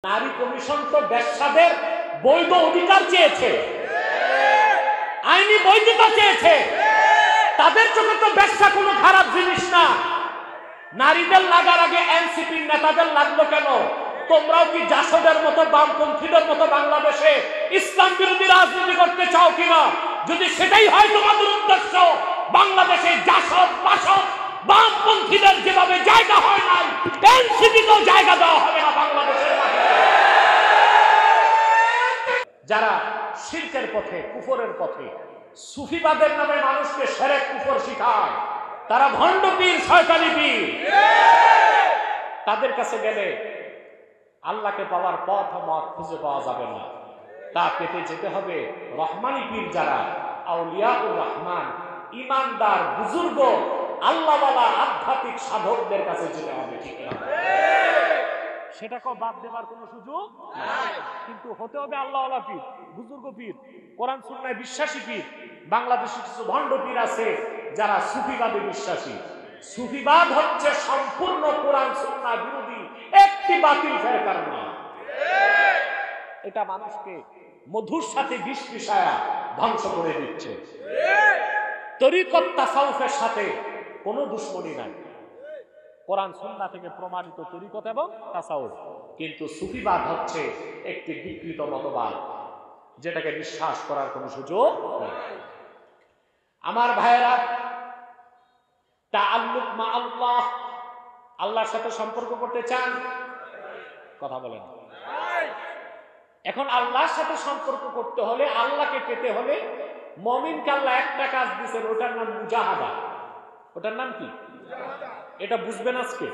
নারী কমিশন তো ব্যবসাদের বৈধ অধিকার চেয়েছে, আইনি বৈধতা চেয়েছে। তাদের চোখে তো ব্যবসা কোনো খারাপ জিনিস না। নারীদের লাগার আগে এনসিপির নেতাদের লাগলো কেন? তোমরাও কি জাসদের মতো বামপন্থীদের মতো বাংলাদেশে ইসলাম বিরোধী রাজনীতি করতে চাও কিনা? যদি সেটাই হয় তোমাদের উদ্দেশ্য, বাংলাদেশে জাসদ বাসদ বামপন্থীদের যেভাবে জায়গা হয় নাই, এনসিপিকেও জায়গা দেওয়া হবে না বাংলাদেশের মাটিতে। যারা শিরকের পথে, কুফরের পথে, সুফিবাদের নামে মানুষকে শিরক কুফর শিখায়, তারা ভণ্ড পীর, শয়তানি পীর। তাদের কাছে গেলে আল্লাহকে পাওয়ার পথ মত খুঁজে পাওয়া যাবে না। তা পেতে যেতে হবে রহমানি পীর, যারা আউলিয়াউর রহমান, ইমানদার, বুজুর্গ, আল্লাহওয়ালা আধ্যাত্মিক সাধকদের কাছে যেতে হবে। ঠিক না? সেটাকেও বাদ দেবার কোনো সুযোগ নাই। কিন্তু হতে হবে আল্লাহওয়ালা পীর, বুজুর্গ পীর, কোরআন সুন্নাহয় বিশ্বাসী পীর। বাংলাদেশে কিছু ভণ্ড পীর আছে যারা সুফিবাদে বিশ্বাসী। সুফিবাদ হচ্ছে সম্পূর্ণ কোরআন সুন্নাহ বিরোধী একটি বাতিল ফেরকার নাম। এটা মানুষকে মধুর সাথে বিষ মিশায়া ধ্বংস করে দিচ্ছে। তরিকত তাসাউফের সাথে কোনো দুশ্মনী নাই, কোরআন সুন্নাহ থেকে প্রমাণিত তরিকত এবং তাসাউফ। কিন্তু সুফিবাদ হচ্ছে একটি বিকৃত মতবাদ, যেটাকে বিশ্বাস করার কোনো সুযোগ নেই। আমার ভাইয়েরা, তাআল্লুক মা আল্লাহ, আল্লাহর সাথে সম্পর্ক করতে চান? কথা বলেন। এখন আল্লাহর সাথে সম্পর্ক করতে হলে, আল্লাহকে পেতে হলে, মুমিনকে আল্লাহ একটা কাজ দিয়েছেন, ওটার নাম মুজাহাদা। ওটার নাম কি? এটা বুঝবেন আজকে।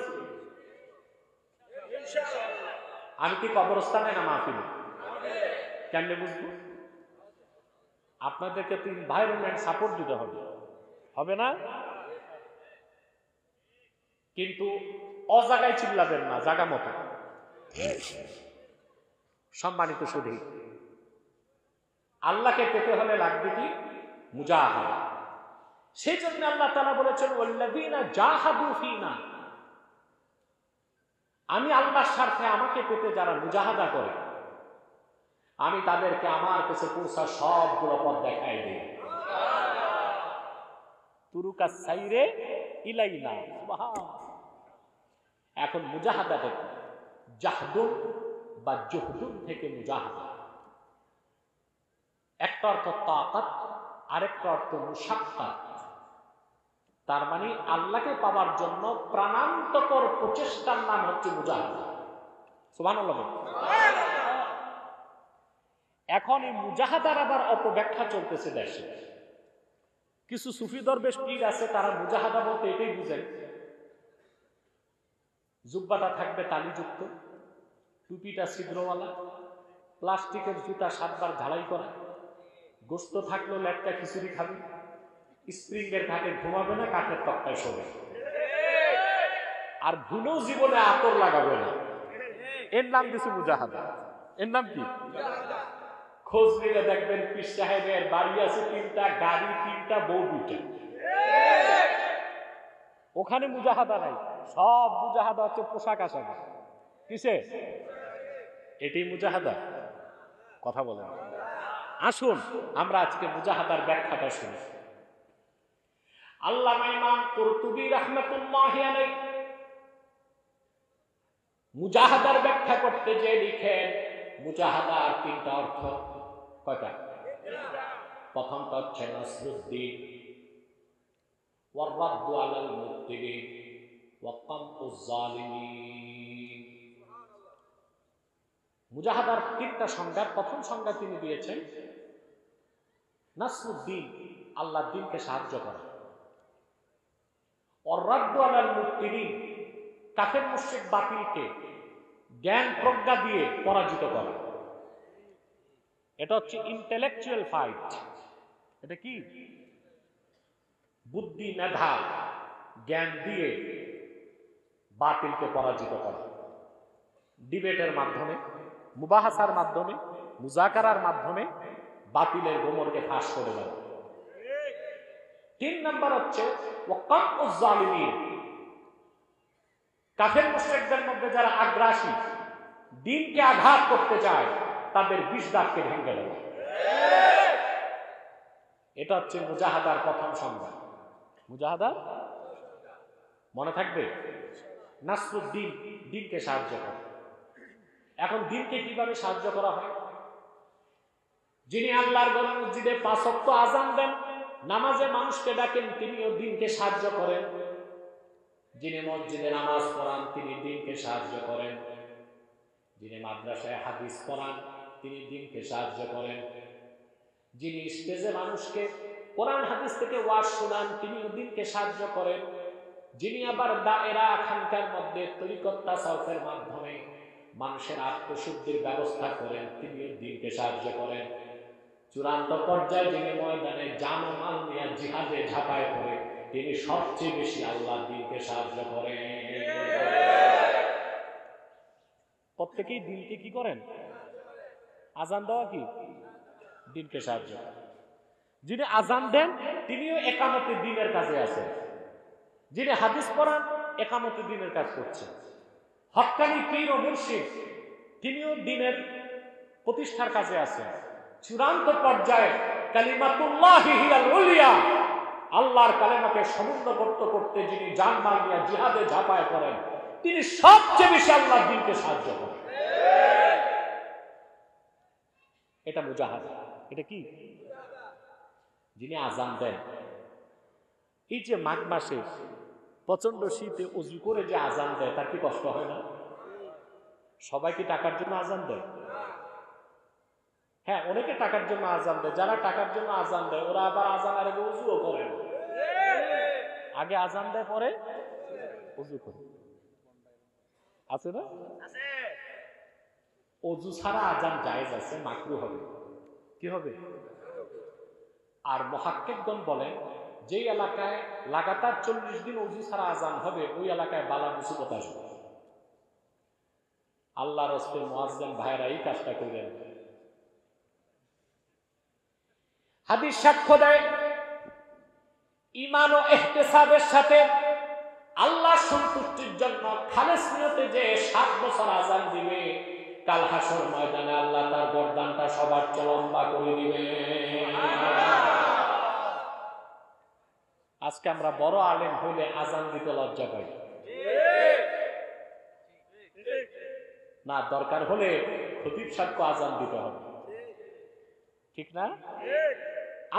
আমি কি কবরস্থানে না মাহফিলে? কেমনে বুঝবো? আপনাদেরকে তো এনভায়রনমেন্ট সাপোর্ট দিতে হবে, হবে না? কিন্তু অজাগায় চিল্লাবেন না, জাগা মতো। সম্মানিত সুধী, আল্লাহকে পেতে হলে লাগবে কি? মুজাহাদা। সেই জন্য আল্লাহ তাআলা বলেছেন, ওয়াল্লাযীনা জাহাদু ফীনা, আমি আল্লাহর স্বার্থে আমাকে পেতে যারা মুজাহাদা করে, আমি তাদেরকে আমার কাছে পৌঁছা সবগুলো পথ দেখাই দিই। তুরুকা সাইরে ইলাইনা। সুবহান। এখন মুজাহাদা থেকে জাহদুন বা জুহদুন থেকে মুজাহাদা, একটা অর্থ তাকাত, আরেকটা অর্থ মুশাক্কাত। তার মানে আল্লাহকে পাওয়ার জন্য প্রাণান্তকর প্রচেষ্টার নাম হচ্ছে মুজাহাদা। সুবহানাল্লাহ। এখন এই মুজাহাদার আবার অপব্যাখ্যা চলতেছে দেশে। কিছু সুফি দরবেশ পীর আছে, তারা মুজাহাদা বলতে এটাই বুঝেন, জুব্বাটা থাকবে তালিযুক্ত, টুপিটা ছিদ্রওয়ালা, প্লাস্টিকের জুতা 7 বার ঝালাই করা, গোস্ত থাকলেও লেটকা খিচুড়ি খাবে, স্প্রিংয়ের ঘাটে ঘুমাবে না, কাঠের তক্তায় শোবে, আর ভুলেও জীবনে আতর লাগাবে না। এর নাম দিছে মুজাহাদা। এর নাম কি? খোঁজ নিলে দেখবেন পীর সাহেবের বাড়ি আছে 3টা, গাড়ি 3টা, বউ 2টা। ওখানে মুজাহাদা নাই। সব মুজাহাদা হচ্ছে পোশাক আশাক। কিসে? এটাই মুজাহাদা? কথা বলেন। আসুন আমরা আজকে মুজাহাদার ব্যাখ্যাটা শুনি। আল্লামা ইমাম কুরতুবী রাহমাতুল্লাহি আলাইহি মুজাহাদার ব্যাখ্যা করতে যে লিখেন, মুজাহাদার 3টা অর্থ। কয়টা? প্রথমটা হচ্ছে নাসরুদ্দিন, ওয়ার রাদ্দু আলাল মুবতিলিন, ওয়া কামউজ জালিমিন। মুজাহাদার 3টা সংজ্ঞা। প্রথম সংজ্ঞা তিনি দিয়েছেন নাসরুদ্দিন, আল্লাহর দ্বীনকে সাহায্য করা। ওয়ার রাদ্দু আলাল মুবতিলিন, কাফের মুশরিক বাতিলকে জ্ঞান প্রজ্ঞা দিয়ে পরাজিত করা। এটা হচ্ছে ইন্টেলেকচুয়াল ফাইট। এটা কি? বুদ্ধি, মেধা, জ্ঞান দিয়ে বাতিলকে পরাজিত করা। ডিবেটের মাধ্যমে, মুবাহাসার মাধ্যমে, মুজাকারার মাধ্যমে বাতিলের গোমরকে ফাঁস করে দেওয়া। 3 নাম্বার হচ্ছে ওয়া কামউজ জালিমিন, কাফের মুশরিকদের মধ্যে যারা আগ্রাসী, দিনকে আঘাত করতে চায় তাদের বিষ দাগকে ভেঙে দেওয়া। এটা হচ্ছে মুজাহাদার প্রথম সংজ্ঞা। মুজাহাদার মনে থাকবে, নাসরুদ্দিন, দিনকে সাহায্য করে। এখন দিনকে কিভাবে সাহায্য করা হয়? যিনি আল্লাহর ঘর মসজিদে 5 ওয়াক্ত আযান দেন, নামাজে মানুষকে ডাকেন, তিনিও দিনকে সাহায্য করেন। যিনি মসজিদে নামাজ পড়ান, তিনি দিনকে সাহায্য করেন। যিনি মাদ্রাসায় হাদিস পড়ান, তিনি দিনকে সাহায্য করেন। যিনি স্টেজে মানুষকে কোরআন হাদিস থেকে ওয়াজ শোনান, তিনিও দিনকে সাহায্য করেন। যিনি আবার দায়রা খানকার মধ্যে তরিকত তাসাউফের মাধ্যমে মানুষের আত্মশুদ্ধির ব্যবস্থা করেন, তিনিও দিনকে সাহায্য করেন। চূড়ান্ত পর্যায়ে যিনি ময়দানে জান ও মাল নিয়ে জিহাদে ঝাঁপায় পড়ে, তিনি সবচেয়ে বেশি আল্লাহর দিনকে সাহায্য করেন। প্রত্যেকেই দিনকে কি করেন? আজান দেওয়া কি দিনকে সাহায্য করেন। যিনি আজান দেন, তিনিও একামতে দিনের কাজে আছেন। যিনি হাদিস পড়ান, একামতে দিনের কাজ করছেন। হক্কানি পীর ও মুর্শিদ, তিনিও দিনের প্রতিষ্ঠার কাজে আছেন। চূড়ান্ত পর্যায়ে কালিমাতুল্লাহি হিয়াল উলিয়া, আল্লাহর কালেমাকে সমুন্নত করতে করতে যিনি জান মাল নিয়ে জিহাদে ঝাঁপায় পড়েন, তিনি সবচেয়ে বেশি আল্লাহর দিনকে সাহায্য করেন। এটা মুজাহাদা। এটা কি? যিনি আজান দেন, এই যে মাঘ মাসে প্রচন্ড শীতে অজু করে যে আজান দেয়, তার কি কষ্ট হয় না? সবাই কি টাকার জন্য আজান দেয়? হ্যাঁ, অনেকে টাকার জন্য আজান দেয়। যারা টাকার জন্য আজান দেয়, ওরা আবার আজানের আগে উজুও করে না। আগে আজান দেয়, পরে উজু করে। আছে না? অজু ছাড়া আজান জায়েজ আছে, মাকরু হবে। কি হবে? আর মুহাক্কিকগণ বলেন, যেই এলাকায় লাগাতার 40 দিন অজু ছাড়া আজান হবে, ওই এলাকায় বালা মুসিবত আসবে। আল্লাহর রাসূল মুয়াজ্জিন ভাইরা এই কাজটা করেন। হাদিস সাক্ষ্য দেয়, ঈমান ও ইহতিসাবের সাথে আল্লাহর সন্তুষ্টির জন্য খালেস নিয়তে যে 7 বছর আজান দিবে, কাল হাসর ময়দানে আল্লাহ তার গর্দানটা সবার চেয়ে লম্বা করে দিবে। আজকে আমরা বড় আলেম হইলে আজান দিতে লজ্জা পাই না, দরকার হলে খতিব সাহেবকে আজান দিতে হবে, ঠিক না?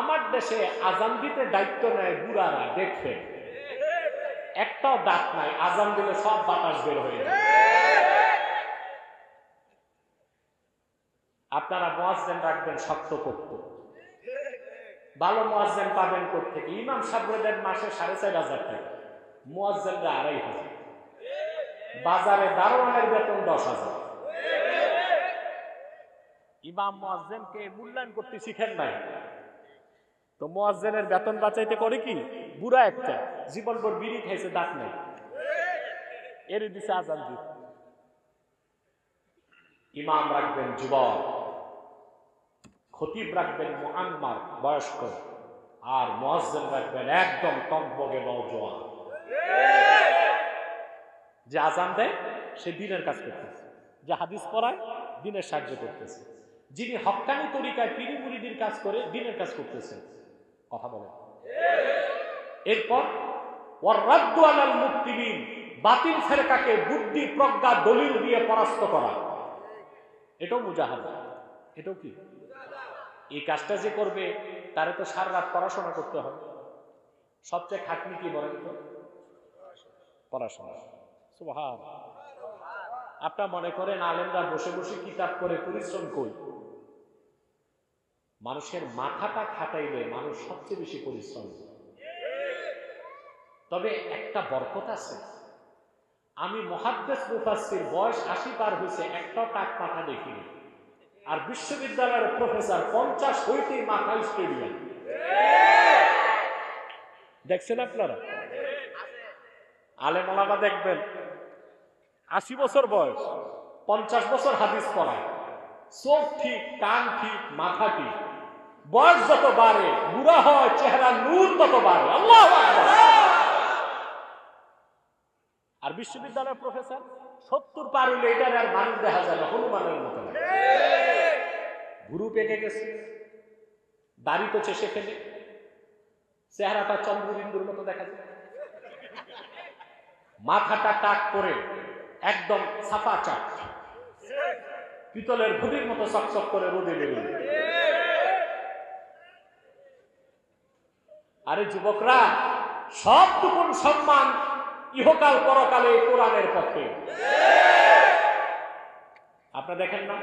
আমার দেশে আজান দিতে দায়িত্ব নেয় বুড়ারা, দেখবে একটাও দাঁত নাই, আজান দিলে সব বাতাস বের হয়ে যায়। আপনারা মুয়াজ্জিন রাখবেন শক্ত করত, ভালো মুয়াজ্জিন পাবেন কোত্থেকে? ইমাম সাহেবরা দেন মাসে 4,500 টাকা, মুয়াজ্জিনরা 2,500। বাজারে দারোয়ানের বেতন 10,000। ইমাম মুয়াজ্জিনকে মূল্যায়ন করতে শিখেন নাই তো মুয়াজ্জিনের বেতন বাঁচাইতে করে কি? বুড়া একটা, জীবনভর বিড়ি খাইছে, দাঁত নেই, এর দিছে আজান দিতে। ইমাম রাখবেন যুবক, খতিব রাখবেন মুআম্মার বয়স্ক, আর মুয়াজ্জিন রাখবেন একদম টকবগে নওজোয়ান। যে আজান দেয় সে দিনের কাজ করতেছে, যে হাদিস পড়ায় দিনের সাহায্য করতেছে, যিনি হক্কানি তরিকায় পীর মুরিদির কাজ করে দিনের কাজ করতেছে। কথা বলেন। এরপর ওয়ার রাদ্দু আলাল মুবতিলিন, বাতিল ফেরকাকে বুদ্ধি প্রজ্ঞা দলিল দিয়ে পরাস্ত করা, এটাও মুজাহাদা। এটাও কি? এই কাজটা যে করবে তারে তো সারা রাত পড়াশোনা করতে হবে। সবচেয়ে খাটনি কি বলেন তো? পড়াশোনা। সুবহানাল্লাহ। আপনারা মনে করেন আলেমরা বসে বসে কিতাব পড়ে পরিশ্রম কই? মানুষের মাথাটা খাটাইলে মানুষ সবচেয়ে বেশি পরিশ্রম করে। তবে একটা বরকত আছে, আমি মুহাদ্দিস মুফাসসির, বয়স 80 পার হয়েছে, একটাও টাক মাথা দেখিনি। আর বিশ্ববিদ্যালয়ের প্রফেসর 50 হইতেই মাথা স্টেডিয়াম। দেখছেন আপনারা? আলেম ওলামা দেখবেন 80 বছর বয়স, 50 বছর হাদিস পড়ায়, চোখ ঠিক, কান ঠিক, মাথা ঠিক। বয়স যত বাড়ে, বুড়া হয়, চেহারা নূর তত বাড়ে। আল্লাহু আকবার। আর বিশ্ববিদ্যালয়ের প্রফেসর 70 পার হইলে এটার আর মানুষ দেখা যায় না, হনুমানের মতো গুরু পেকে গেছে, দাড়ি তো চেষে ফেলে, চেহারাটা চন্দ্রবিন্দুর মতো দেখা যায়, মাথাটা টাক করে একদম সাফা চাক, পিতলের ঘুড়ির মতো চকচক করে রোদে বেরোয়। আরে যুবকরা, সবটুকুন সম্মান ইহকাল পরকালে কোরআনের পক্ষে। আপনারা দেখেন না,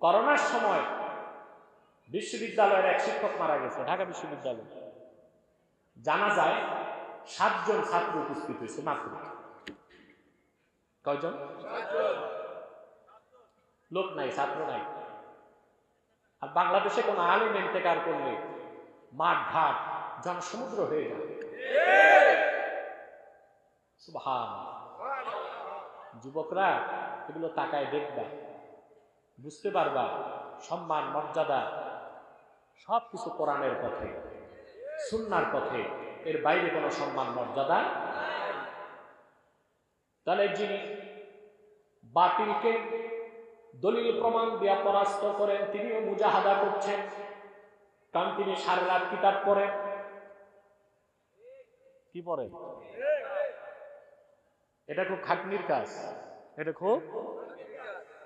করোনার সময় বিশ্ববিদ্যালয়ের এক শিক্ষক মারা গেছে, ঢাকা বিশ্ববিদ্যালয়। জানা যায় 7 জন ছাত্র উপস্থিত হয়েছে মাত্র। কয়জন? লোক নাই, ছাত্র নাই। আর বাংলাদেশে কোন আলিম ইন্তেকাল করলে মাঠ ঘাট জনসমুদ্র হয়ে যায়। সুবহানাল্লাহ। যুবকরা এগুলো তাকায় দেখবা, বুঝতে পারবা সম্মান মর্যাদা সবকিছু কোরআনের পথে, সুন্নাহর পথে, এর বাইরে কোনো সম্মান মর্যাদা। তাহলে যিনি বাতিলকে দলিল প্রমাণ দিয়া পরাস্ত করেন, তিনিও মুজাহাদা করছেন, কারণ তিনি সারা রাত কিতাব পড়েন। কি পড়ে? এটা খুব খাটনির কাজ, এটা খুব।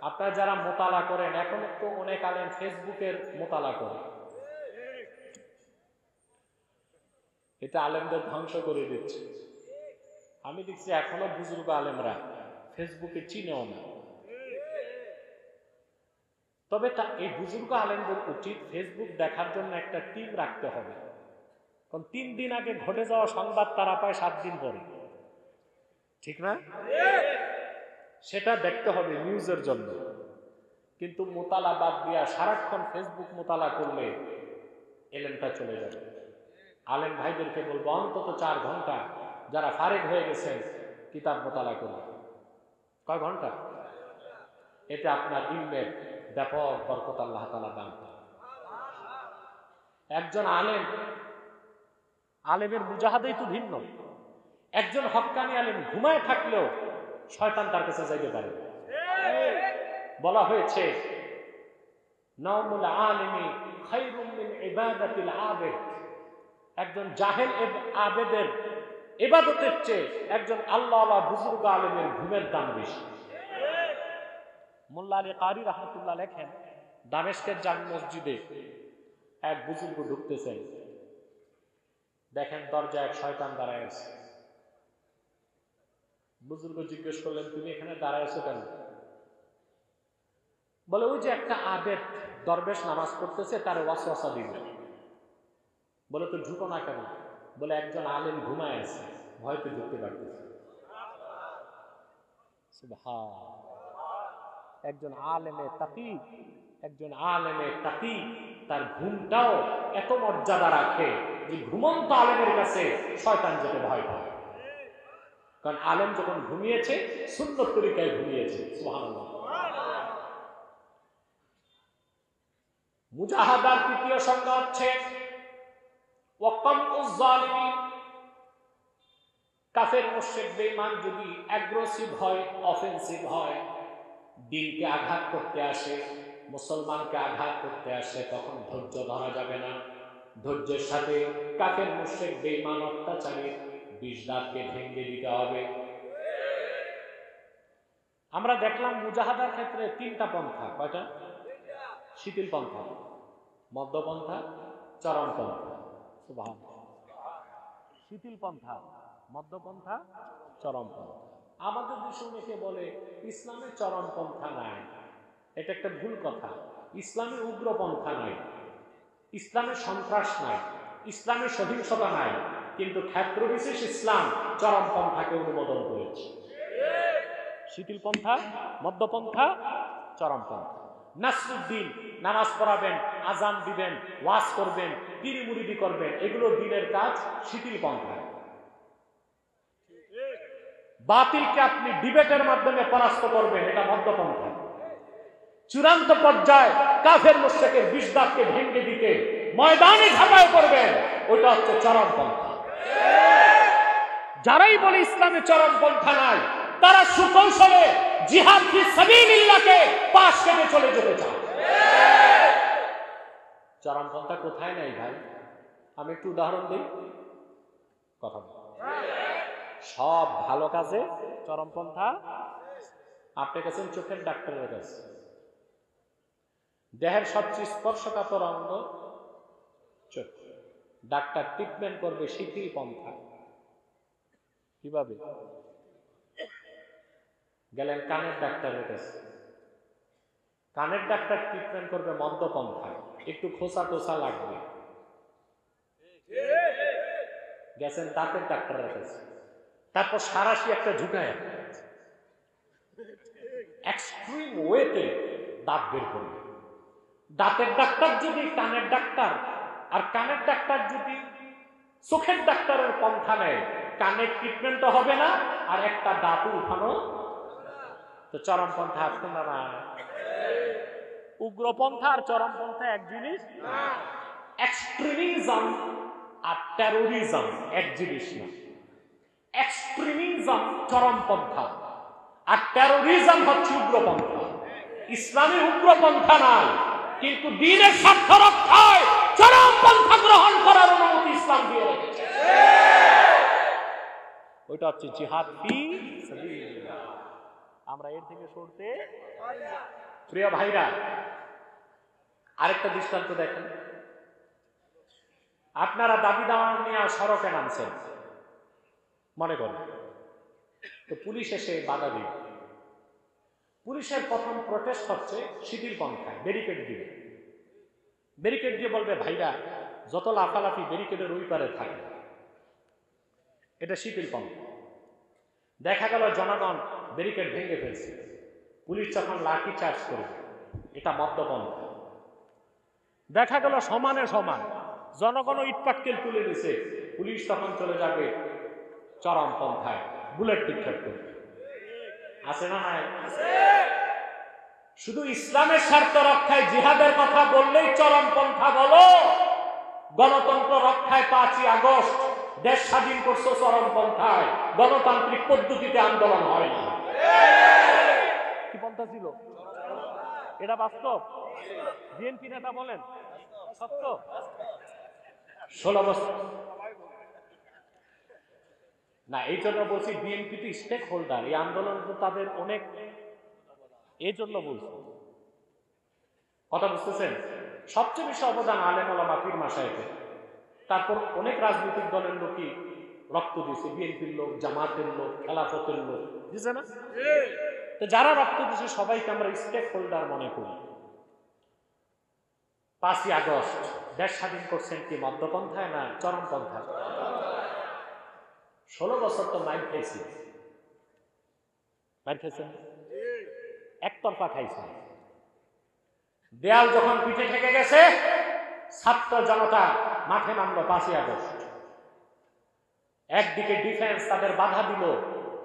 আপনারা যারা মোতালা করেন, এখন তো অনেক আলেম ফেসবুকের মোতালা করে, এটা আলেমদের ধ্বংস করে দিচ্ছে। আমি দেখছি এখনো বুজুর্গ আলেমরা ফেসবুকে চিনেও না। তবে এই বুজুর্গ আলেমদের উচিত ফেসবুক দেখার জন্য একটা টিম রাখতে হবে, কারণ 3 দিন আগে ঘটে যাওয়া সংবাদ তারা পায় 7 দিন পরে, ঠিক না? সেটা দেখতে হবে নিউজের জন্য। কিন্তু মোতালা বাদ দিয়া সারাক্ষণ ফেসবুক মোতালা করলে এলেমটা চলে যাবে। আলেম ভাইদেরকে বলবো অন্তত 4 ঘন্টা যারা ফারেক হয়ে গেছেন কিতাব মোতালা করবে। কয় ঘন্টা? এতে আপনার ইলমের ব্যাপক বরকত আল্লাহ তাআলা দান করেন। একজন আলেমের মুজাহাদাই তো ভিন্ন। একজন হক্কানি আলেম ঘুমায় থাকলেও শয়তান তার কাছে যাইতে পারে। বলা হয়েছে নাওমুল আলিমি খায়রুম মিন ইবাদাতিল আবিদ। একজন জাহেল আবেদের ইবাদতের চেয়ে একজন আল্লাহওয়ালা বুজুর্গ আলেমের ঘুমের দাম বেশি। মোল্লা আলী কারি রাহমাতুল্লাহ লেখেন, দামেস্কের জামে মসজিদে এক বুজুর্গ ঢুকতেছেন, দেখেন দরজায় এক শয়তান দাঁড়ায় আছে। বুজুর্গ জিজ্ঞেস করলেন, তুমি এখানে দাঁড়ায় আছো কেন? বলে, ওই যে একটা আবেদ দরবেশ নামাজ পড়তেছে, তার ওয়াসওয়াসা দিবে। বলে, তো ঢুকো না কেন? বলে, একজন আলেম ঘুমায় আছে, ভয়তে ঢুকতে পারতেছে। সুবহানাল্লাহ। একজন আলেমে তাকি তার ঘুমটাও এত মর্যাদা রাখে যে ঘুমন্ত আলেমের কাছে শয়তান যেতে ভয় পায়। কারণ আলেম যখন ঘুমিয়েছে সুন্নত তরিকায় ঘুমিয়েছে। সুবহানাল্লাহ। মুজাহাদার তৃতীয় সংজ্ঞা হচ্ছে ওয়াকামুজ জালিমিন। কাফের মুশরিক বেঈমান যদি অ্যাগ্রেসিভ হয়, অফেন্সিভ হয়, দিনকে আঘাত করতে আসে, মুসলমানকে আঘাত করতে আসে, তখন ধৈর্য ধরা যাবে না। ধৈর্যের সাথে কাফের মুশরিক বেঈমান অত্যাচারী 20 দাঁতকে ভেঙে দিতে হবে। আমরা দেখলাম মুজাহাদার ক্ষেত্রে 3টা পন্থা। কয়টা? শিথিল পন্থা, মধ্যপন্থা, চরমপন্থা। সুবহানাল্লাহ। শিথিল পন্থা, মধ্যপন্থা, চরমপন্থা। আমাদের দেশে অনেকে বলে ইসলামে চরমপন্থা নাই। এটা একটা ভুল কথা। ইসলামে উগ্রপন্থা নাই, ইসলামে সন্ত্রাস নাই, ইসলামে সহিংসতা নাই, কিন্তু ক্ষেত্র বিশেষ ইসলাম চরমপন্থাকে অনুমোদন করেছে। শিথিল পন্থা, মধ্যপন্থা, চরমপন্থা। নাসরুদ্দিন নামাজ পড়াবেন, আজান দিবেন, ওয়াজ করবেন, পীর মুরিদি করবেন, এগুলো দিনের কাজ, শিথিল পন্থা। বাতিলকে আপনি ডিবেটের মাধ্যমে পরাস্ত করবেন, এটা মধ্যপন্থা। চূড়ান্ত পর্যায়ে কাফের মুশরিকের 20 দাঁতকে ভেঙে দিতে ময়দানে ঝাঁপায় করবেন, ওটা হচ্ছে চরমপন্থা। যারাই বলে ইসলামে চরমপন্থা নাই, তারা সুকৌশলে জিহাদ ফি সাবিলিল্লাহকে পাশ কেটে চলে যেতে চায়। চরমপন্থা কোথায় নাই ভাই? আমি একটু উদাহরণ দিই, কথা বল। সব ভালো কাজে চরমপন্থা। আপনি গেছেন চোখের ডাক্তারের কাছে, দেহের সবচেয়ে স্পর্শকাতর অঙ্গ চোখ, ডাক্তার ট্রিটমেন্ট করবে শিথিল পন্থা। কিভাবে? গেলেন কানের ডাক্তারের কাছে, কানের ডাক্তার ট্রিটমেন্ট করবে মদ্যপন্থা, একটু খোসা টোসা লাগবে। গেছেন দাঁতের ডাক্তারের কাছে, তারপর সারাশি একটা ঝুঁকায় এক্সট্রিম ওয়েতে দাঁত বের করবে। দাঁতের ডাক্তার যদি কানের ডাক্তার, আর কানের ডাক্তার যদি চোখের ডাক্তারের পন্থা নেয়, কানের ট্রিটমেন্টও হবে না আর একটা দাঁতও উঠানো। তো চরমপন্থা আসছে না? না, উগ্রপন্থা আর চরমপন্থা এক জিনিস। এক্সট্রিমিজম আর টেরোরিজম এক জিনিস না। এক্সট্রিমিজম চরমপন্থা, আর টেরোরিজম হচ্ছে উগ্রপন্থা। ইসলামী উগ্রপন্থা নাই, কিন্তু দ্বীনের স্বার্থ রক্ষায় চরমপন্থা গ্রহণ করার অনুমতি ইসলাম দিয়ে রেখেছে। ওইটা হচ্ছে জিহাদ ফি সাবিলিল্লাহ। আমরা এর থেকে সরতে। প্রিয় ভাইরা, আরেকটা দৃষ্টান্ত দেখেন। আপনারা দাবি দাওয়া নিয়ে সড়কে নামছেন মনে করেন, তো পুলিশ এসে বাধা দিবে। পুলিশের প্রথম প্রটেস্ট হচ্ছে শিথিল পন্থায়, ব্যারিকেড দিবে। ব্যারিকেড দিয়ে বলবে, ভাইরা যত লাফালাফি ব্যারিকেডের ওই পারে থাকে, এটা শিথিল পন্থা। দেখা গেল জনগণ ব্যারিকেড ভেঙে ফেলছে, পুলিশ যখন লাঠি চার্জ করবে, এটা মদ্যপন্থা। দেখা গেল সমানে সমান, জনগণ ইটপাটকেল তুলে দিছে, পুলিশ তখন চলে যাবে চরমপন্থায়, বুলেট নিক্ষেপ করবে। আছে না নাই? শুধু ইসলামের স্বার্থ রক্ষায় জিহাদের কথা বললেই চরমপন্থা বলো। গণতন্ত্র রক্ষায় 5ই আগস্ট দেশ স্বাধীন করছো চরমপন্থায়, গণতান্ত্রিক পদ্ধতিতে আন্দোলন হয় না। কি পন্থা ছিল এটা? বাস্তব। বিএনপি নেতা বলেন সত্য। 16 বছর না, এই জন্য বলছি বিএনপি তো স্টেক হোল্ডার, এই আন্দোলন তো তাদের অনেক, এই জন্য বলছি। কথা বুঝতেছেন? সবচেয়ে বেশি অবদান আলেম ওলামা পীর মাশায়েখের। তারপর অনেক রাজনৈতিক দলের লোকই রক্ত দিয়েছে, বিএনপির লোক, জামাতের লোক, খেলাফতের লোক, বুঝছে না? তো যারা রক্ত দিয়েছে সবাইকে আমরা স্টেক হোল্ডার মনে করি। 5ই আগস্ট দেশ স্বাধীন করছেন কি মদ্যপন্থায় না চরমপন্থায়? 16 বছর তো মাইর খাইছি, মাইর খাইছেন, একতরফা খাইছেন। দেয়াল যখন পিঠে ঠেকে গেছে, ছাত্র জনতা মাঠে নামলো 5ই আগস্ট। একদিকে ডিফেন্স তাদের বাধা দিল,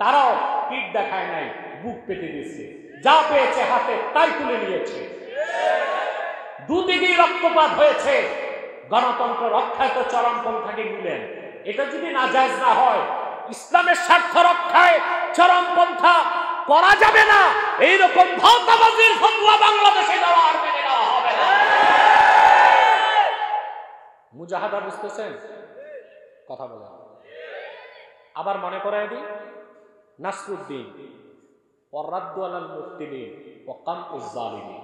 তারাও পিঠ দেখায় নাই, বুক পেতে দিয়েছে, যা পেয়েছে হাতে তাই তুলে নিয়েছে। দুদিকেই রক্তপাত হয়েছে। গণতন্ত্র রক্ষায় তো চরমপন্থাকে নিলেন। এটা যদি নাজায়েজ না হয়, ইসলামের স্বার্থ রক্ষায় চরমপন্থা করা যাবে না, এইরকম ভাওতাবাজির ফতোয়া বাংলাদেশে দেওয়া আর মেনে নেওয়া হবে না। মুজাহাদা বুঝতেছেন? কথা বলেন। আবার মনে করায় দিই, নাসরুদ্দিন ওয়ারাদ্দু আলাল মুফতিনিন ওয়া কামউজ জালিমিন।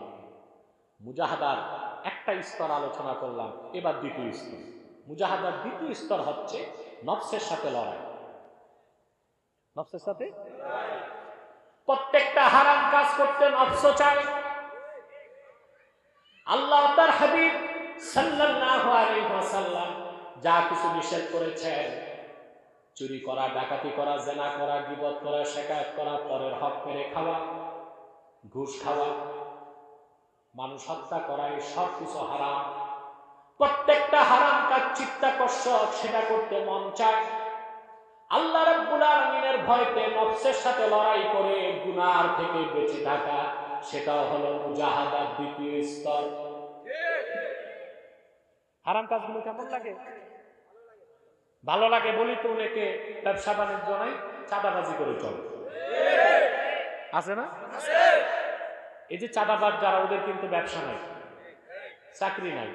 মুজাহাদার একটা স্তর আলোচনা করলাম, এবার দ্বিতীয় স্তর। মুজাহাদার দ্বিতীয় স্তর হচ্ছে নফসের সাথে লড়াই। নফসের সাথে প্রত্যেকটা হারাম কাজ করতে নফস চায়। আল্লাহ তার হাবিব সাল্লাল্লাহু আলাইহি ওয়াসাল্লাম যা কিছু নিষেধ করেছেন, চুরি করা, ডাকাতি করা, জেনা করা, গীবত করা, শিকায়ত করা, পরের হক মেরে খাওয়া, ঘুষ খাওয়া, মানুষ হত্যা করা, এই সব কিছু হারাম। প্রত্যেকটা হারাম কাজ চিত্তাকর্ষক, সেটা করতে মন চায়। আল্লাহ রাব্বুল আলামিনের ভয়তে নফসের সাথে লড়াই করে গুনার থেকে বেঁচে থাকা, সেটাও হলো মুজাহাদার দ্বিতীয় স্তর। হারাম কাজগুলো কেমন লাগে? ভালো লাগে বলি তো অনেকে ব্যবসা বাণিজ্য নাই, চাঁদাবাজি করে চলে। আছে না? এই যে চাঁদাবাজ যারা, ওদের কিন্তু ব্যবসা নাই, চাকরি নাই,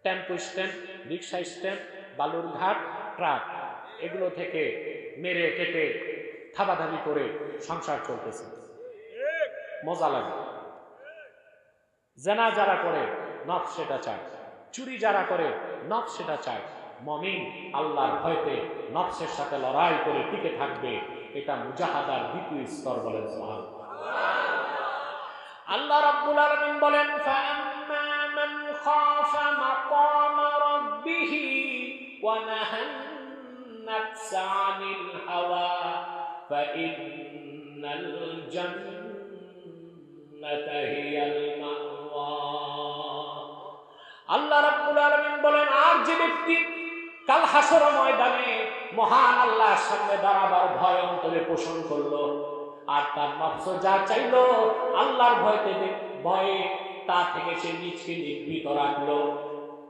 টেম্পো স্ট্যান্ড, রিক্সা স্ট্যান্ড, বালুর ঘাট, ট্রাক, এগুলো থেকে মেরে কেটে থাবাথাবি করে সংসার চলতেছে, মজা লাগে। জেনা যারা করে নফস সেটা চায়, চুরি যারা করে নফস সেটা চায়। মুমিন আল্লাহর ভয়তে নফসের সাথে লড়াই করে টিকে থাকবে, এটা মুজাহাদার দ্বিতীয় স্তর বলেন সুবহানাল্লাহ। আল্লাহ রাব্বুল আলামিন বলেন, ফাআম্মা মান খাফা মাকাম রাব্বিহি ওয়া নাহান নাফসা আনিল হাওয়া ফাইন্নাল জান্নাতা হিয়াল মাওয়া। আল্লাহ রাব্বুল আলামিন বলেন, আর যে ব্যক্তি কাল হাসর ময়দানে মহান আল্লাহর সামনে দাঁড়াবার ভয় অন্তরে পোষণ করলো, আর তার নফস যা চাইলো আল্লাহর ভয়ে তা থেকে সে নিজকে নিবৃত রাখলো,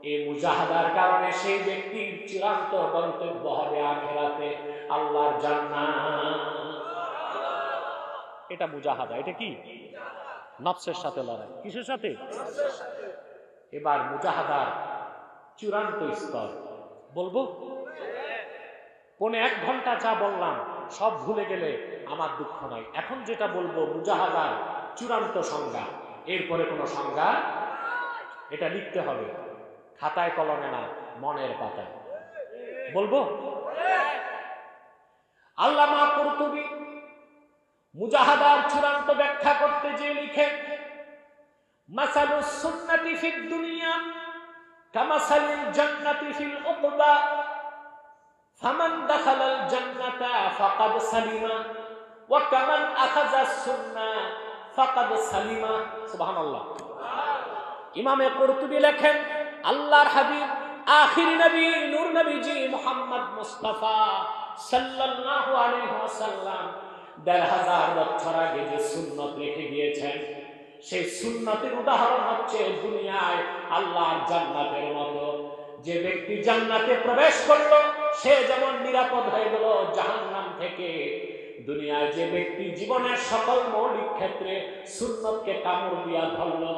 এই মুজাহাদার কারণে সেই ব্যক্তির চূড়ান্ত গন্তব্য হবে আখিরাতে আল্লাহর জান্নাত। এটা মুজাহাদা। এটা কি? নফসের সাথে লড়াই। কিসের সাথে? এবার মুজাহাদার চূড়ান্ত স্তর বলবো। 1.5 ঘন্টা যা বললাম সব ভুলে গেলে আমার দুঃখ নাই। এখন যেটা বলবো মুজাহাদার চূড়ান্ত সংজ্ঞা, এরপরে কোনো সংজ্ঞা, এটা লিখতে হবে খাতায় কলমে না, মনের পাতায়। বলবো। আল্লামা কুরতুবী মুজাহাদার চূড়ান্ত ব্যাখ্যা করতে যে লিখেন, মাসালুস সুন্নাতি ফিদ দুনিয়া কামাসালিল জান্নাতি ফিল উকবা ফামান দাখালাল জান্নাতা ফাকাদ সালিমা ওয়া কামান আখাযাস সুন্নাহ ফাকাদ সালিমা। সুবহানাল্লাহ। ইমামে কুরতুবী লেখেন, আল্লাহর হাবিব আখিরি নবী নূর নবীজি মুহাম্মদ মুস্তাফা সাল্লাল্লাহু আলাইহি ওয়াসাল্লাম ১৫০০ বছর আগে যে সুন্নাত রেখে গিয়েছেন, সেই সুন্নাতের উদাহরণ হচ্ছে দুনিয়ায় আল্লাহর জান্নাতের মতো। যে ব্যক্তি জান্নাতে প্রবেশ করলো সে যেমন নিরাপদ হয়ে গেল জাহান্নাম থেকে, দুনিয়ায় যে ব্যক্তি জীবনের সকল মৌলিক ক্ষেত্রে সুন্নতকে কামড় দিয়া ধরলো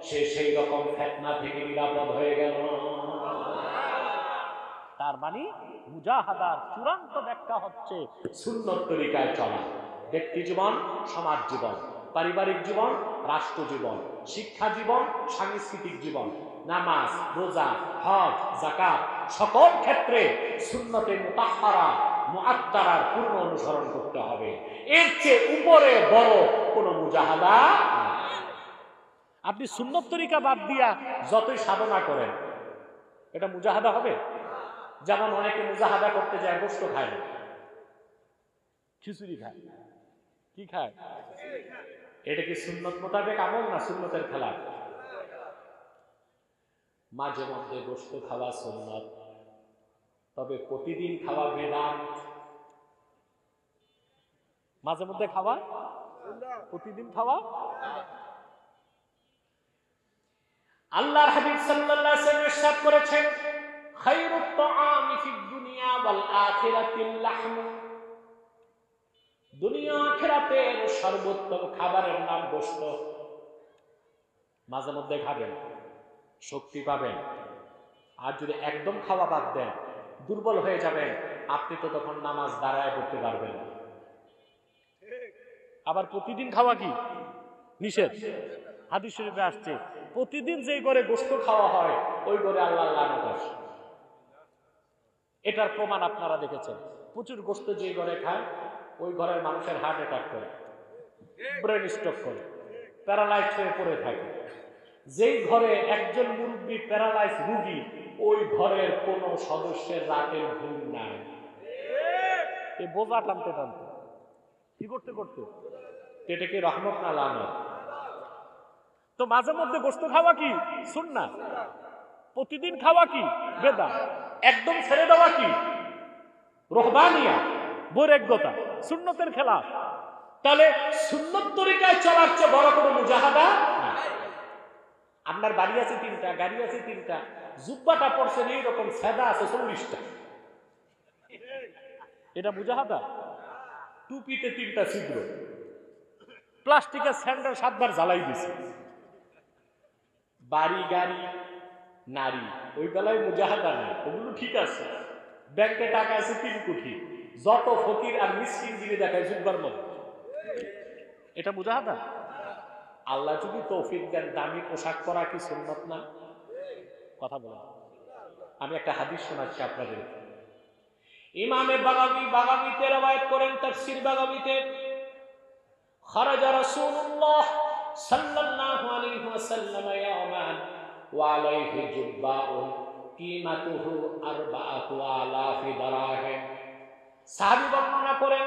সে সেই রকম ফিতনা থেকে নিরাপদ হয়ে গেল। তার মানে মুজাহাদার চূড়ান্ত ব্যাখ্যা হচ্ছে সুন্নত তরিকায় চলা। ব্যক্তি জীবন, সমাজ জীবন, পারিবারিক জীবন, রাষ্ট্র জীবন, শিক্ষা জীবন, সাংস্কৃতিক জীবন, নামাজ, রোজা, হজ, যাকাত, সকল ক্ষেত্রে সুন্নতে মুতাহহারা মুআত্তারার পূর্ণ অনুসরণ করতে হবে। এর চেয়ে উপরে বড় কোনো মুজাহাদা নেই। আপনি সুন্নত তরিকা বাদ দিয়া যতই সাধনা করেন, এটা মুজাহাদা হবে? যেমন অনেকে মুজাহাদা করতে যায় গোশত খায় না, খিচুড়ি খায়। কি খায়? এটা কি সুন্নত মোতাবেক আমল না সুন্নতের খেলা? মাঝে মধ্যে গোশত খাওয়া সুন্নত, তবে প্রতিদিন খাওয়া বিদআত। মাঝে মধ্যে খাওয়া, প্রতিদিন খাওয়া। আল্লাহর হাবিব সাল্লাল্লাহু আলাইহি ওয়াসাল্লাম ইরশাদ করেছেন, খায়রুত তাআমি ফিদ দুনিয়া ওয়াল আখিরাতিল লাহম। দুনিয়া আখিরাতের সর্বোত্তম খাবারের নাম গোশত। মাঝে মধ্যে খাবেন, শক্তি পাবেন। আর যদি একদম খাওয়া বাদ দেন, দুর্বল হয়ে যাবেন, আপনি তো তখন নামাজ দাঁড়ায় পড়তে পারবেন না। আবার প্রতিদিন খাওয়া কি নিষেধ? হাদিস শরীফে আসছে, প্রতিদিন যেই ঘরে গোশত খাওয়া হয় ওই ঘরে আল্লাহর লানত আসে। এটার প্রমাণ আপনারা দেখেছেন। প্রচুর গোশত যে ঘরে খায় ওই ঘরের মানুষের হার্ট অ্যাটাক করে, ব্রেন স্ট্রোক করে, প্যারালাইজ হয়ে পড়ে থাকে। যেই ঘরে একজন মুরব্বী প্যারালাইজ রোগী, ওই ঘরের কোন সদস্যের রাতের ঘুম নাই। এই বোঝা টানতে টানতে কি করতে করতে, এটা কি রহমত না লানত? তো মাঝে মধ্যে গোশত খাওয়া কি সুন্নাত, প্রতিদিন খাওয়া কি বেদাত, একদম ছেড়ে দেওয়া কি রহবানিয়া, বৈরাগ্যতা, সুন্নতের খেলাফ। তাহলে সুন্নত তরিকায় চলার চেয়ে বড় কোনো মুজাহাদা না। আপনার বাড়ি আছে 3টা, গাড়ি আছে 3টা, জুব্বাটা পড়ছেন এইরকম, সাদা আছে 40টা, এটা মুজাহাদা? টুপিতে 3টা ছিদ্র, প্লাস্টিকের স্যান্ডেল 7বার জ্বালাই দিছে। বাড়ি গাড়ি নারী, ওই বেলায় মুজাহাদা নাই, ওগুলো ঠিক আছে। ব্যাংকে টাকা আছে 3 কোটি, যত ফকির আর মিসকিন গিরে দেখায় জুব্বার মধ্যে, এটা মুজাহাদা? আল্লাহ যদি তৌফিক দেন, দামি পোশাক পরা কি সুন্নাত না? কথা বলেন। আমি একটা হাদিস শোনাচ্ছি আপনাদের। ইমামে বাগাবীতে রওয়ায়াত করেন, তাফসীর বাগাবীতে, খারাজা রাসূলুল্লাহ সাল্লাল্লাহু আলাইহি ওয়াসাল্লাম ইয়াওমান ওয়া আলাইহি জুব্বাউন কিমাতুহু 4000 দিরহাম। সাহাবী বর্ণনা করেন,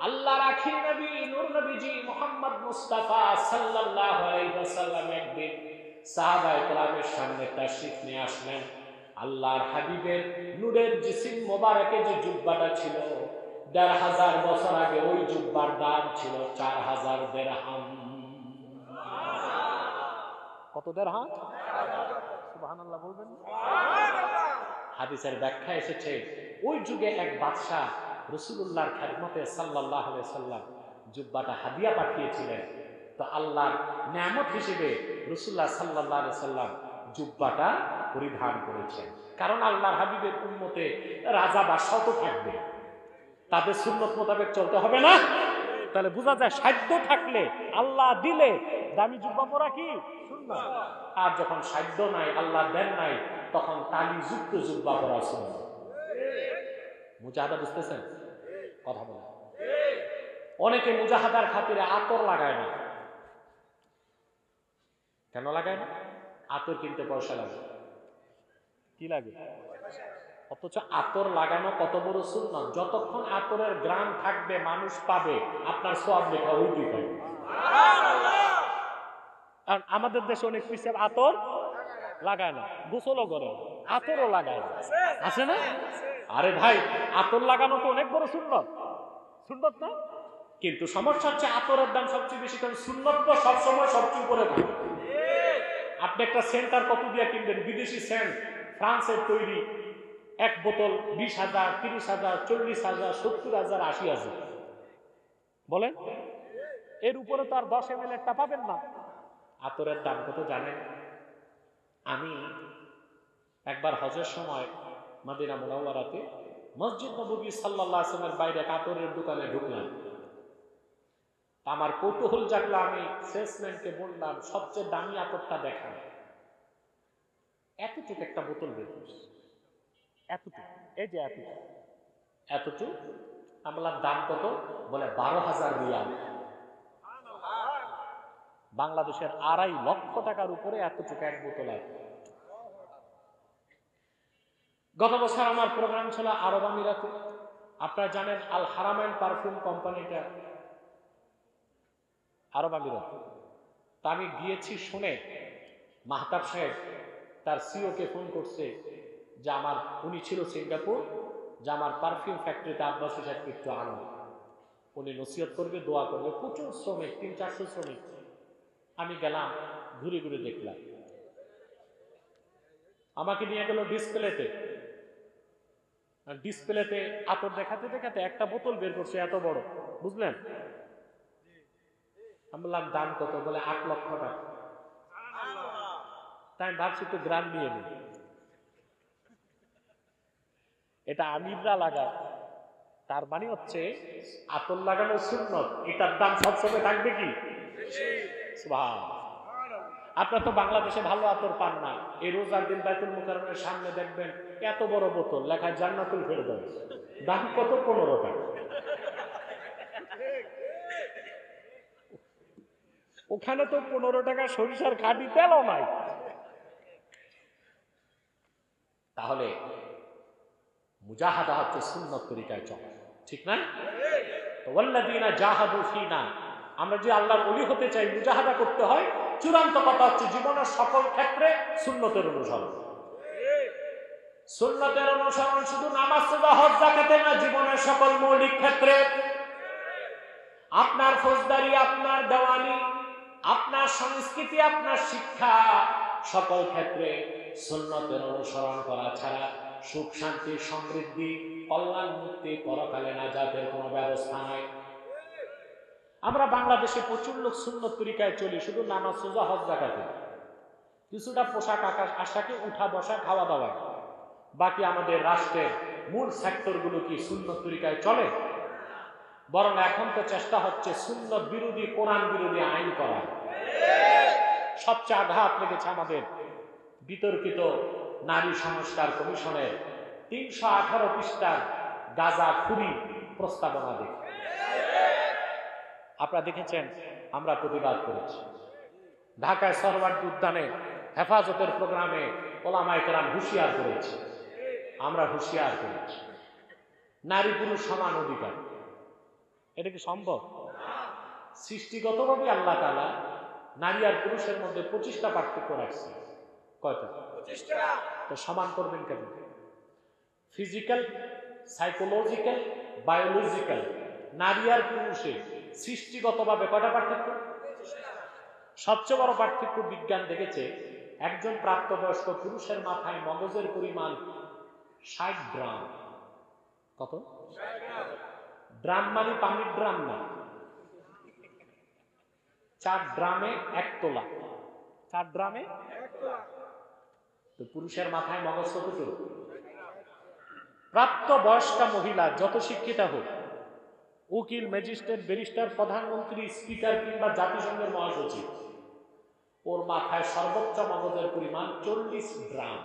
আল্লাহর আখির নবী নূর নবীজি মুহাম্মদ মুস্তাফা সাল্লাল্লাহু আলাইহি ওয়াসাল্লাম একদিন সাহাবায়ে কেরামের সামনে তাশরীফ নিয়ে আসলেন। আল্লাহর হাবিবের নূরের জিসিম মোবারকে যে জুব্বাটা ছিল, ১৫০০ বছর আগে ওই জুব্বার দাম ছিল 4000 দিরহাম। কত দিরহাম? সুবহানাল্লাহ বলবেন। হাদিসের ব্যাখ্যা এসেছে, ওই যুগে এক বাদশা রাসূলুল্লাহর খেদমতে সাল্লাল্লাহু আলাইহি সাল্লাম জুব্বাটা হাদিয়া পাঠিয়েছিলেন। তো আল্লাহর নিয়ামত হিসেবে রাসূলুল্লাহ সাল্লাল্লাহু আলাইহি সাল্লাম জুব্বাটা পরিধান করেছেন। কারণ আল্লাহর হাবিবের উম্মতে রাজা বাদশাও তো থাকবে, তাদের সুন্নত মোতাবেক চলতে হবে না? তাহলে বোঝা যায় সাধ্য থাকলে, আল্লাহ দিলে দামি জুব্বা পরা কি সুন্নাত। আর যখন সাধ্য নাই, আল্লাহ দেন নাই, তখন তালিযুক্ত জুব্বা পরা সুন্নাত। মুজাহাদা বুঝতেছেন? কথা বলেন। অনেকে মুজাহাদার খাতিরে আতর লাগায় না। কেন লাগায় না? আতর কিনতে পয়সা লাগে। কি লাগে? অথচ আতর লাগানো কত বড় সুন্নাত। যতক্ষণ আতরের গ্রাম থাকবে, মানুষ পাবে, আপনার সওয়াব লেখা হইতেই থাকবে। আর আমাদের দেশে অনেক পিছে আতর লাগায় না, গোসলও করে, আতরও লাগায় না, আছে না? আরে ভাই, আতর লাগানো তো অনেক বড় সুন্নাত, সুন্নাত না? কিন্তু সমস্যা হচ্ছে আতরের দাম সবচেয়ে বেশি, কারণ সুন্নাত তো সবসময় সবচেয়ে উপরে থাকে। আপনি একটা সেন্টার কত দিয়ে কিনবেন? বিদেশি সেন্ট, ফ্রান্সের তৈরি, এক বোতল 20,000, 30,000, 40,000, 70,000, 80,000। বলেন, এর উপরে তো আর 10 ml একটা পাবেন না। আতরের দাম কত জানেন? আমি একবার হজের সময় মদিনা মুনাওয়ারাতে মসজিদ নববী সাল্লাল্লাহু আলাইহি ওয়াসাল্লামের বাইরে আতরের দোকানে ঢুকলাম। আমার কৌতূহল জাগলো, আমি সেলসম্যানকে বললাম সবচেয়ে দামি আতরটা দেখান। এতটুকু একটা বোতল বের করছে, এতটুকু, এই যে এতটুকু। আমার দাম কত? বলে 12,000 রিয়াল। বাংলাদেশের 2.5 লক্ষ টাকার উপরে এতটুকু এক বোতল আছে। গত বছর আমার প্রোগ্রাম ছিল আরব আমিরাতে। আপনারা জানেন আল হারামাইন পারফিউম কোম্পানিটা আরব আমিরাত। তা আমি গিয়েছি শুনে মাহতাব সাহেব তার সিও কে ফোন করছে যে উনি ছিল সিঙ্গাপুর, যে আমার পারফিউম ফ্যাক্টরিতে আব্বাসী সাহেবকে একটু আনো, উনি নসিহত করবে, দোয়া করবে। প্রচুর শ্রমিক, 300-400 শ্রমিক। আমি গেলাম, ঘুরে ঘুরে দেখলাম। আমাকে নিয়ে গেল ডিসপ্লেতে। ডিসপ্লেতে আতর দেখাতে দেখাতে একটা বোতল বের করছে এত বড়, বুঝলেন? আমি বললাম দাম কত? বলে 8 লক্ষ টাকা। তাই আমি ভাবছি একটু গ্রাম নিয়ে নিই। এটা আমিররা লাগায়, তার মানে হচ্ছে আতর লাগানো সুন্নত, এটার দাম সবসময় থাকবে কি? সুবহানাল্লাহ। আপনার তো বাংলাদেশে ভালো আতর পান না। এই রোজার দিন বাইতুল মুকাররমের সামনে দেখবেন এত বড় বোতল লেখা জান্নাতুল ফেরদাউস, দাম কত? 15 টাকা। ওখানে তো 15 টাকা সরিষার খাঁটি তেলও নাই। তাহলে মুজাহাদা হচ্ছে সুন্নত তরিকায় চলা, ঠিক না? তো ওয়াল্লাযীনা জাহাদু ফীনা, আমরা যে আল্লাহর ওলি হতে চাই, মুজাহাদা করতে হয়। চূড়ান্ত কথা হচ্ছে জীবনের সকল ক্ষেত্রে সুন্নতের অনুসরণ। সুন্নতের অনুসরণ শুধু নামাজ রোজা হজ যাকাতে না, জীবনের সকল মৌলিক ক্ষেত্রে। আপনার ফৌজদারি, আপনার দেওয়ানি, আপনার সংস্কৃতি, আপনার শিক্ষা, সকল ক্ষেত্রে সুন্নতের অনুসরণ করা ছাড়া সুখ শান্তি সমৃদ্ধি কল্যাণ মুক্তি পরকালে নাজাতের কোনো ব্যবস্থা নাই। আমরা বাংলাদেশে প্রচুর লোক সুন্নত তরিকায় চলি, শুধু নামাজ সোজা হজ জাকাতে, কিছুটা পোশাক আশাকে উঠা বসা খাওয়া দাওয়া, বাকি আমাদের রাষ্ট্রের মূল সেক্টরগুলো কি সুন্নত তরিকায় চলে? বরং এখন তো চেষ্টা হচ্ছে সুন্নত বিরোধী, কোরআন বিরোধী আইন করা। সবচেয়ে আঘাত লেগেছে আমাদের বিতর্কিত নারী সংস্কার কমিশনের ৩১৮ পৃষ্ঠার গাজা খুরি প্রস্তাবনা দেখে। আপনারা দেখেছেন, আমরা প্রতিবাদ করেছি। ঢাকায় সরওয়ার্দী উদ্যানে হেফাজতের প্রোগ্রামে ওলামায়ে কেরাম হুঁশিয়ার করেছে, আমরা হুঁশিয়ার করেছি নারী পুরুষ সমান অধিকার। এটা কি সম্ভব? সৃষ্টিগতভাবে আল্লাহ তাআলা নারী আর পুরুষের মধ্যে 25টা পার্থক্য রাখছে। কয়টা? 25টা। তো সমান করবেন কেন? ফিজিক্যাল, সাইকোলজিক্যাল, বায়োলজিক্যাল, নারী আর পুরুষে সৃষ্টিগতভাবে কয়টা পার্থক্য? সবচেয়ে বড় পার্থক্য বিজ্ঞান দেখেছে, একজন প্রাপ্তবয়স্ক পুরুষের মাথায় মগজের পরিমাণ 60 গ্রাম। কত? ড্রাম মানে পানির ড্রাম না, 4 ড্রামে 1 তোলা। 4 ড্রামে 1 তোলা। তো পুরুষের মাথায় মগজ কতটুকু? প্রাপ্তবয়স্কা মহিলা যত শিক্ষিতা হোক, উকিল, ম্যাজিস্ট্রেট, ব্যারিস্টার, প্রধানমন্ত্রী, স্পিকার কিংবা জাতিসংঘের মহাসচিব, ওর মাথায় সর্বোচ্চ মগজের পরিমাণ 40 গ্রাম।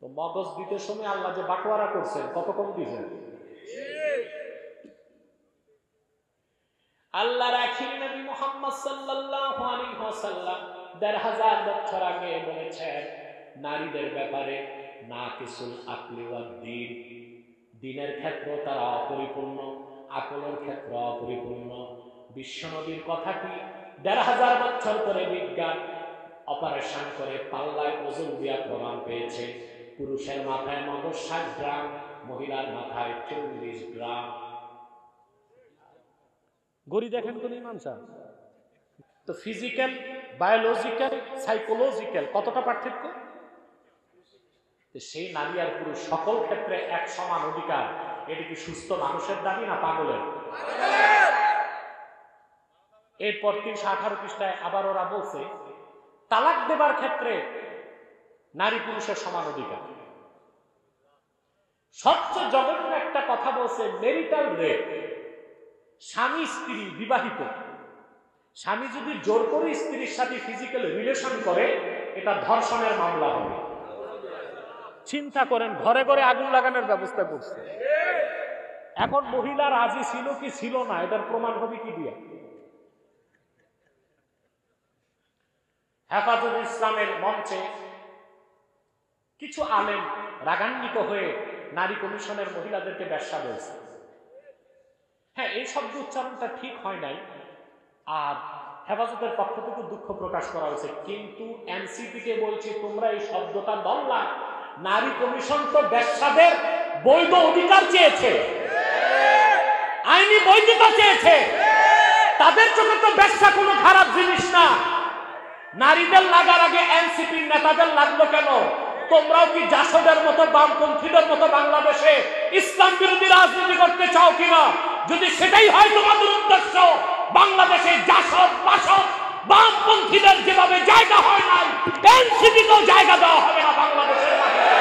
তো মগজ দিতে সময় আল্লাহ যে বাটোয়ারা করছেন, কত কম দিয়েছেন? আল্লাহ রাখিল নবী মুহাম্মদ সাল্লাল্লাহু আলাইহি ওয়াসাল্লাম ১৫০০ বছর আগে বলেছেন নারীদের ব্যাপারে, না কিসুল আকলি ওয়াদ দ্বীন, দ্বীনের ক্ষেত্রে তারা অপরিপূর্ণ, আকলের ক্ষেত্রে অপরিপূর্ণ। বিশ্বনবীর কথাটি ১৫০০ বছর পরে বিজ্ঞান অপারেশন করে পাল্লায় ওজন দিয়া প্রমাণ পেয়েছে, পুরুষের মাথায় মগজ 60 গ্রাম, মহিলার মাথায় 40 গ্রাম। গড়ি দেখেন কোন ইমাম সাহেব? তো ফিজিক্যাল, বায়োলজিক্যাল, সাইকোলজিক্যাল কতটা পার্থক্য? সেই নারী আর পুরুষ সকল ক্ষেত্রে এক সমান অধিকার, এটা কি সুস্থ মানুষের দাবি না পাগলের? এরপর ৩১৮ পৃষ্ঠায় আবার ওরা বলছে তালাক দেবার ক্ষেত্রে নারী পুরুষের সমান অধিকার। সবচেয়ে জঘন্য একটা কথা বলছে, মেরিটাল রেপ। স্বামী স্ত্রী বিবাহিত, স্বামী যদি জোর করে স্ত্রীর সাথে ফিজিক্যাল রিলেশন করে, এটা ধর্ষণের মামলা হবে। চিন্তা করেন, ঘরে ঘরে আগুন লাগানোর ব্যবস্থা করছে। এখন মহিলা রাজি ছিল কি ছিল না, এটার প্রমাণ হবে কি দিয়া? হেফাজত ইসলামের মঞ্চে কিছু আলেম রাগান্বিত হয়ে নারী কমিশনের মহিলাদেরকে বেশ্যা বলছে। হ্যাঁ, এই শব্দ উচ্চারণটা ঠিক হয় নাই, আর হেফাজতের পক্ষ থেকে দুঃখ প্রকাশ করা হয়েছে, কিন্তু এনসিপি কে বলছি, তোমরা এই শব্দটা বললা, নারী কমিশন তো বেশ্যাদের বৈধ অধিকার চেয়েছে, আইনি বৈধতা চেয়েছে, তাদের চোখে তো বেশ্যা কোনো খারাপ জিনিস না। নারীদের লাগার আগে এনসিপির নেতাদের লাগলো কেন? তোমরাও কি জাসদের মতো, বামপন্থীদের মতো বাংলাদেশে ইসলাম বিরোধী রাজনীতি করতে চাও কিনা? যদি সেটাই হয় তোমাদের উদ্দেশ্য, বাংলাদেশে জাসদ, বাসদ, বামপন্থীদের যেভাবে জায়গা হয় নাই, এনসিপিকেও জায়গা দেওয়া হবে না বাংলাদেশের মাটিতে।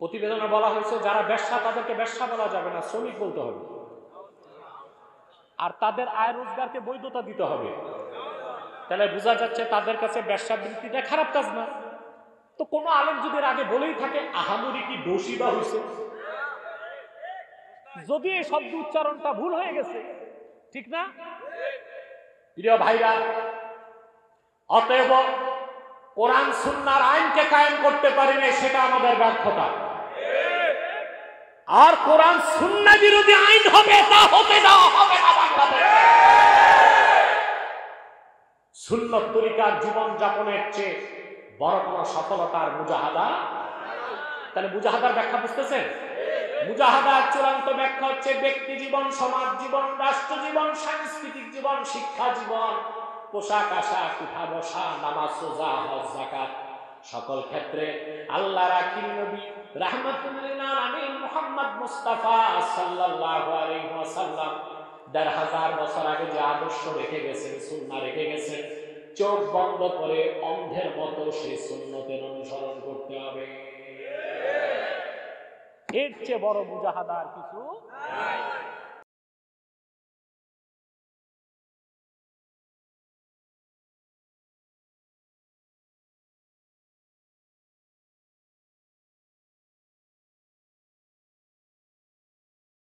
প্রতিবেদনে বলা হয়েছে যারা বেশ্যা তাদেরকে বেশ্যা বলা যাবে না, শ্রমিক বলতে হবে, আর তাদের আয় রোজগারকে বৈধতা দিতে হবে। তাহলে বোঝা যাচ্ছে তাদের কাছে বেশ্যাবৃত্তিটা খারাপ কাজ না। তো কোনো আলেম যদি আগে বলেই থাকে, আহামরি কি দোষী বা হয়েছে? যদি এই শব্দ উচ্চারণটা ভুল হয়ে গেছে, ঠিক না? প্রিয় ভাইরা, অতএব কোরআন সুন্নাহর আইনকে কায়েম করতে পারি না, সেটা আমাদের ব্যর্থতা। আর কোরআন সুন্নাহ বিরোধী আইন হবে, তা হতে দেওয়া হবে না বাংলাদেশে। সুন্নত তরিকার জীবন যাপনের চেয়ে বড় কোন সফলতার মুজাহাদা। তাহলে মুজাহাদার ব্যাখ্যা বুঝতেছেন? মুজাহাদার চূড়ান্ত ব্যাখ্যা হচ্ছে ব্যক্তি জীবন, সমাজ জীবন, রাষ্ট্র জীবন, সাংস্কৃতিক জীবন, শিক্ষা জীবন, পোশাক আশাক, উঠা বসা, নামাজ রোজা হজ যাকাত সকল ক্ষেত্রে আল্লাহর আখির নবী রাহমাতুল লিল আলামিন মুহাম্মদ মুস্তাফা সাল্লাল্লাহু আলাইহি ওয়াসাল্লাম ১৫০০ বছর আগে যে আদর্শ রেখে গেছেন, সুন্নাহ রেখে গেছেন, চোখ বন্ধ করে অন্ধের মতো সেই সুন্নতের অনুসরণ করতে হবে। এর চেয়ে বড় মুজাহাদা আর কিছু নাই।